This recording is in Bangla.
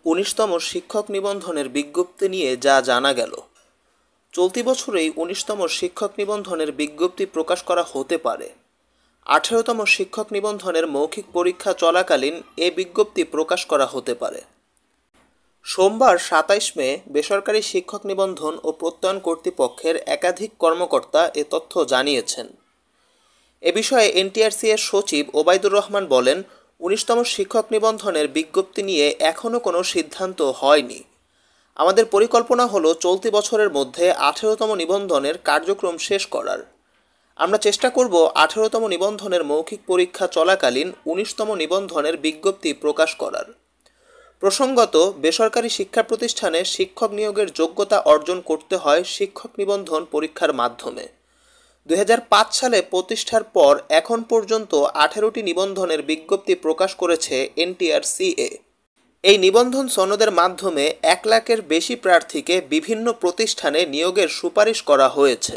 19তম শিক্ষক নিবন্ধনের বিজ্ঞপ্তি নিয়ে যা জানা গেল। চলতি বছরেই 19তম শিক্ষক নিবন্ধনের বিজ্ঞপ্তি প্রকাশ করা হতে পারে। 18তম শিক্ষক নিবন্ধনের মৌখিক পরীক্ষা চলাকালীন এ বিজ্ঞপ্তি প্রকাশ করা হতে পারে। সোমবার 27 মে বেসরকারি শিক্ষক নিবন্ধন ও প্রত্যয়ন কর্তৃপক্ষের একাধিক কর্মকর্তা এ তথ্য জানিয়েছেন। এ বিষয়ে এনটিআরসি এর সচিব ওবায়দুর রহমান বলেন, 19তম শিক্ষক নিবন্ধনের বিজ্ঞপ্তি নিয়ে এখনও কোনো সিদ্ধান্ত হয়নি। আমাদের পরিকল্পনা হলো চলতি বছরের মধ্যে 18তম নিবন্ধনের কার্যক্রম শেষ করার। আমরা চেষ্টা করব 18তম নিবন্ধনের মৌখিক পরীক্ষা চলাকালীন 19তম নিবন্ধনের বিজ্ঞপ্তি প্রকাশ করার। প্রসঙ্গত, বেসরকারি শিক্ষা প্রতিষ্ঠানে শিক্ষক নিয়োগের যোগ্যতা অর্জন করতে হয় শিক্ষক নিবন্ধন পরীক্ষার মাধ্যমে। 2005 সালে প্রতিষ্ঠার পর এখন পর্যন্ত 18টি নিবন্ধনের বিজ্ঞপ্তি প্রকাশ করেছে এনটিআরসিএ। এই নিবন্ধন সনদের মাধ্যমে 1 লাখের বেশি প্রার্থীকে বিভিন্ন প্রতিষ্ঠানে নিয়োগের সুপারিশ করা হয়েছে।